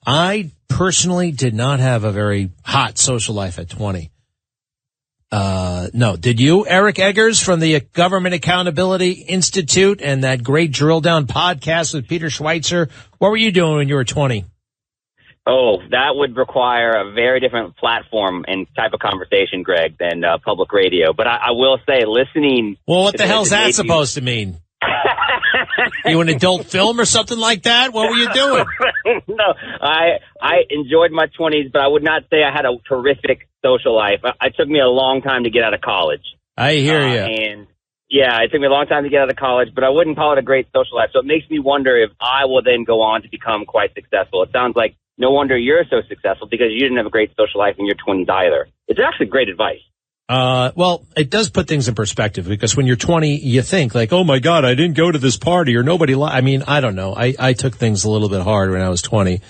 I personally did not have a very hot social life at 20. No. Did you, Eric Eggers from the Government Accountability Institute and that great Drilldown podcast with Peter Schweizer? What were you doing when you were 20? Oh, that would require a very different platform and type of conversation, Greg, than public radio. But I will say, listening... Well, what the hell's that supposed to mean? You an adult film or something like that? What were you doing? No, I enjoyed my 20s, but I would not say I had a terrific social life. It took me a long time to get out of college. I hear you. And yeah, it took me a long time to get out of college, but I wouldn't call it a great social life. So it makes me wonder if I will then go on to become quite successful. It sounds like no wonder you're so successful because you didn't have a great social life in your 20s either. It's actually great advice. Well, it does put things in perspective because when you're 20, you think like, oh my God, I didn't go to this party or nobody I mean, I don't know. I took things a little bit hard when I was 20.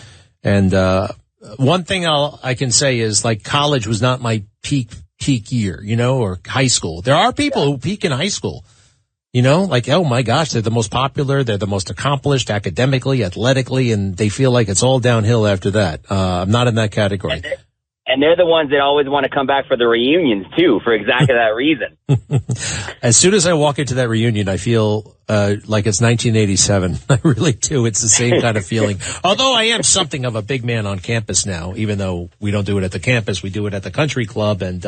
And, one thing I can say is like college was not my peak year, or high school. There are people who peak in high school, like, oh my gosh, they're the most popular. They're the most accomplished academically, athletically, and they feel like it's all downhill after that. I'm not in that category. And they're the ones that always want to come back for the reunions, too, for exactly that reason. As soon as I walk into that reunion, I feel like it's 1987. I really do. It's the same kind of feeling. Although I am something of a big man on campus now, even though we don't do it at the campus. We do it at the country club. And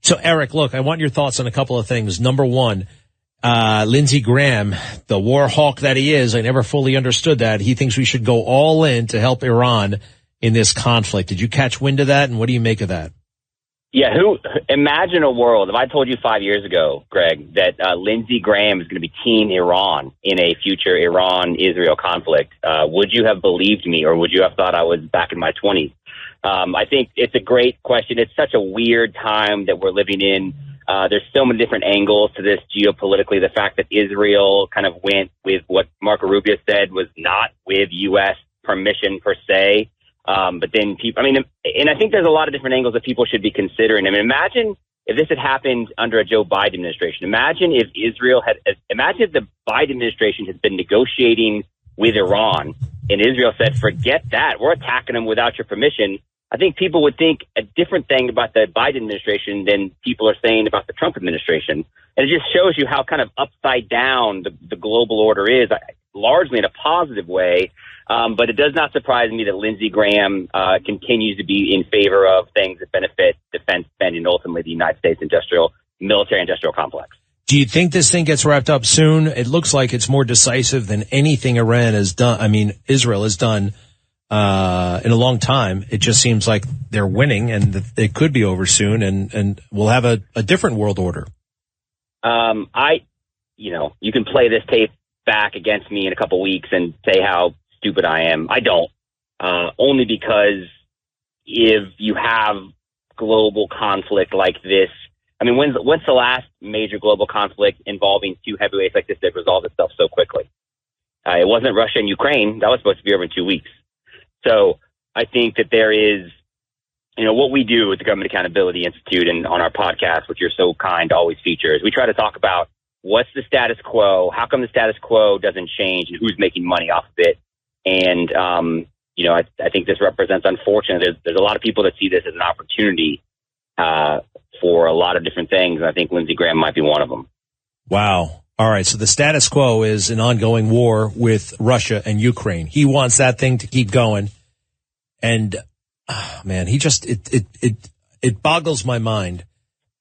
so, Eric, look, I want your thoughts on a couple of things. Number one, Lindsey Graham, the war hawk that he is, I never fully understood that. He thinks we should go all in to help Iran in this conflict. Did you catch wind of that, and what do you make of that? Yeah, imagine a world, if I told you 5 years ago, Greg, that Lindsey Graham is going to be Team Iran in a future Iran-Israel conflict, would you have believed me, or would you have thought I was back in my 20s? I think it's a great question. It's such a weird time that we're living in. There's so many different angles to this geopolitically. The fact that Israel kind of went with what Marco Rubio said was not with U.S. permission per se. But then people, and I think there's a lot of different angles that people should be considering. Imagine if this had happened under a Joe Biden administration. Imagine if imagine if the Biden administration has been negotiating with Iran and Israel said, forget that, we're attacking them without your permission. I think people would think a different thing about the Biden administration than people are saying about the Trump administration. And it just shows you how kind of upside down the global order is, largely in a positive way. But it does not surprise me that Lindsey Graham continues to be in favor of things that benefit defense spending and ultimately the United States military-industrial complex. Do you think this thing gets wrapped up soon? It looks like it's more decisive than anything Iran has done. Israel has done in a long time. It just seems like they're winning and it could be over soon and we'll have a different world order. You can play this tape back against me in a couple weeks and say how stupid I am. I don't. Only because if you have global conflict like this, when's the last major global conflict involving two heavyweights like this that resolved itself so quickly? It wasn't Russia and Ukraine. That was supposed to be over in 2 weeks. So I think that there is, what we do at the Government Accountability Institute and on our podcast, which you're so kind to always feature, is we try to talk about what's the status quo, how come the status quo doesn't change, and who's making money off of it. And, I think this represents, unfortunately, there's a lot of people that see this as an opportunity for a lot of different things. And I think Lindsey Graham might be one of them. Wow. All right. So the status quo is an ongoing war with Russia and Ukraine. He wants that thing to keep going. And, it boggles my mind.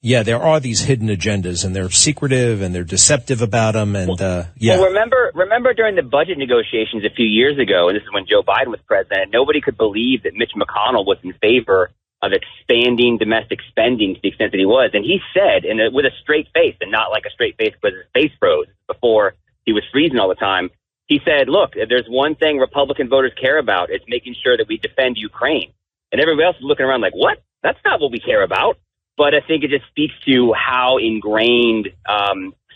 Yeah, there are these hidden agendas, and they're secretive, and they're deceptive about them, and yeah. Well, remember during the budget negotiations a few years ago, and this is when Joe Biden was president, nobody could believe that Mitch McConnell was in favor of expanding domestic spending to the extent that he was. And he said, with a straight face, and not like a straight face because his face froze before he was freezing all the time, he said, look, if there's one thing Republican voters care about, it's making sure that we defend Ukraine. And everybody else is looking around like, what? That's not what we care about. But I think it just speaks to how ingrained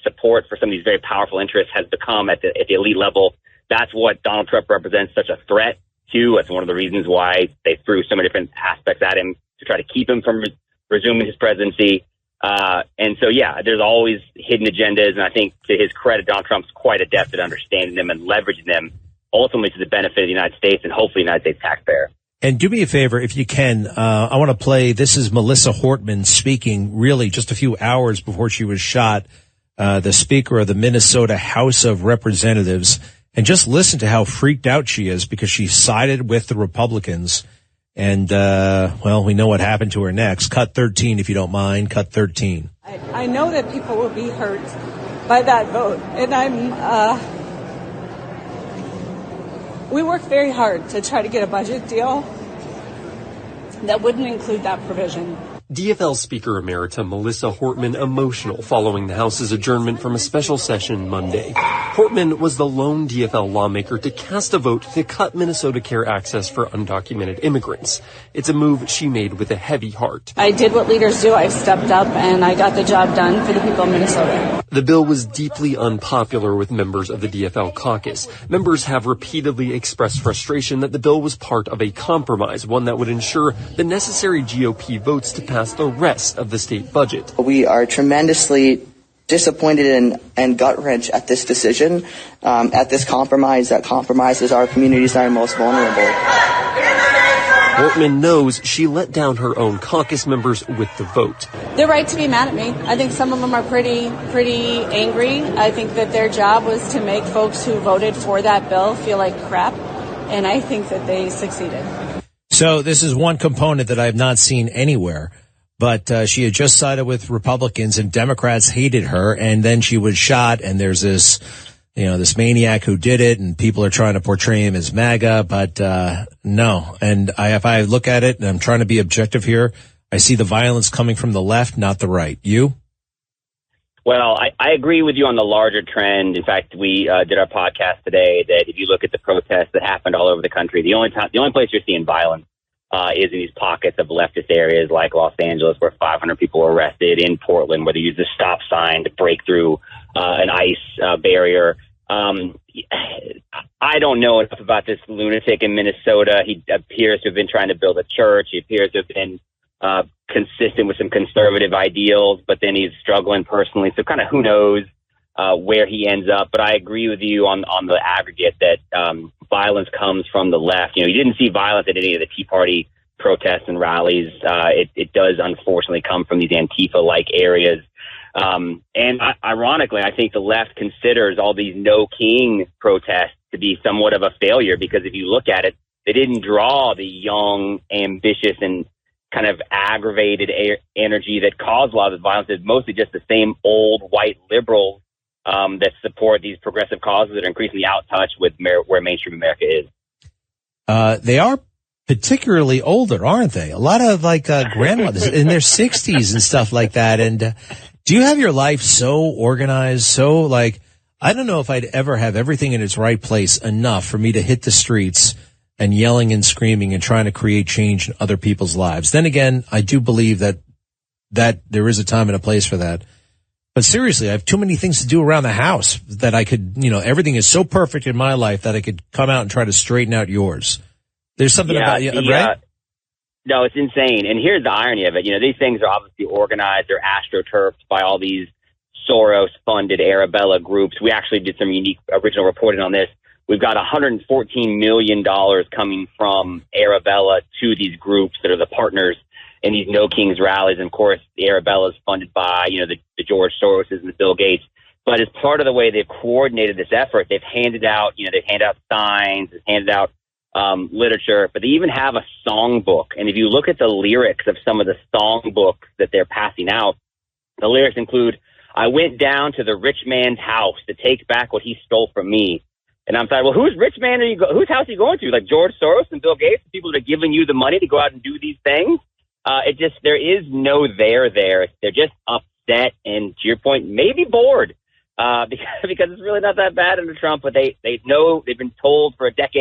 support for some of these very powerful interests has become at the elite level. That's what Donald Trump represents such a threat to. That's one of the reasons why they threw so many different aspects at him to try to keep him from resuming his presidency. And so, yeah, there's always hidden agendas. And I think to his credit, Donald Trump's quite adept at understanding them and leveraging them ultimately to the benefit of the United States and hopefully the United States taxpayer. And do me a favor, if you can, I want to play, this is Melissa Hortman speaking really just a few hours before she was shot, the Speaker of the Minnesota House of Representatives, and just listen to how freaked out she is because she sided with the Republicans. And, well, we know what happened to her next. Cut 13, if you don't mind. Cut 13. I know that people will be hurt by that vote. And we worked very hard to try to get a budget deal that wouldn't include that provision. DFL Speaker Emerita Melissa Hortman emotional following the House's adjournment from a special session Monday. Hortman was the lone DFL lawmaker to cast a vote to cut Minnesota Care access for undocumented immigrants. It's a move she made with a heavy heart. I did what leaders do. I stepped up and I got the job done for the people of Minnesota. The bill was deeply unpopular with members of the DFL caucus. Members have repeatedly expressed frustration that the bill was part of a compromise, one that would ensure the necessary GOP votes to pass the rest of the state budget. We are tremendously disappointed and gut-wrenched at this decision, at this compromise that compromises our communities that are most vulnerable. Hortman knows she let down her own caucus members with the vote. They're right to be mad at me. I think some of them are pretty angry. I think that their job was to make folks who voted for that bill feel like crap, and I think that they succeeded. So this is one component that I have not seen anywhere, but she had just sided with Republicans and Democrats hated her, and then she was shot, and there's this, this maniac who did it, and people are trying to portray him as MAGA, but no. And if I look at it, and I'm trying to be objective here, I see the violence coming from the left, not the right. You? Well, I agree with you on the larger trend. In fact, we did our podcast today that if you look at the protests that happened all over the country, the only place you're seeing violence is in these pockets of leftist areas like Los Angeles, where 500 people were arrested, in Portland, where they used a stop sign to break through an ice barrier. I don't know enough about this lunatic in Minnesota. He appears to have been trying to build a church. He appears to have been consistent with some conservative ideals, but then he's struggling personally. So kind of who knows where he ends up. But I agree with you on the aggregate that violence comes from the left. You didn't see violence at any of the Tea Party protests and rallies. It does unfortunately come from these Antifa-like areas. And ironically, I think the left considers all these No King protests to be somewhat of a failure, because if you look at it, they didn't draw the young, ambitious, and kind of aggravated energy that caused a lot of the violence. It's mostly just the same old white liberals that support these progressive causes that are increasingly out of touch with where mainstream America is. They are particularly older, aren't they? A lot of grandmothers in their 60s and stuff like that. And do you have your life so organized, so I don't know if I'd ever have everything in its right place enough for me to hit the streets and yelling and screaming and trying to create change in other people's lives. Then again, I do believe that there is a time and a place for that. But seriously, I have too many things to do around the house that I could, everything is so perfect in my life that I could come out and try to straighten out yours. There's something about you, right? No, it's insane. And here's the irony of it. These things are obviously organized. They're astroturfed by all these Soros-funded Arabella groups. We actually did some unique original reporting on this. We've got $114 million coming from Arabella to these groups that are the partners in these No Kings rallies. And of course, the Arabella is funded by, the George Soroses and the Bill Gates. But as part of the way they've coordinated this effort, they've handed out signs, they've handed out literature, but they even have a songbook. And if you look at the lyrics of some of the songbooks that they're passing out, the lyrics include, "I went down to the rich man's house to take back what he stole from me." And I'm like, well, whose rich man whose house are you going to? Like George Soros and Bill Gates, the people that are giving you the money to go out and do these things? There is no there. They're just upset and, to your point, maybe bored because it's really not that bad under Trump, but they know they've been told for a decade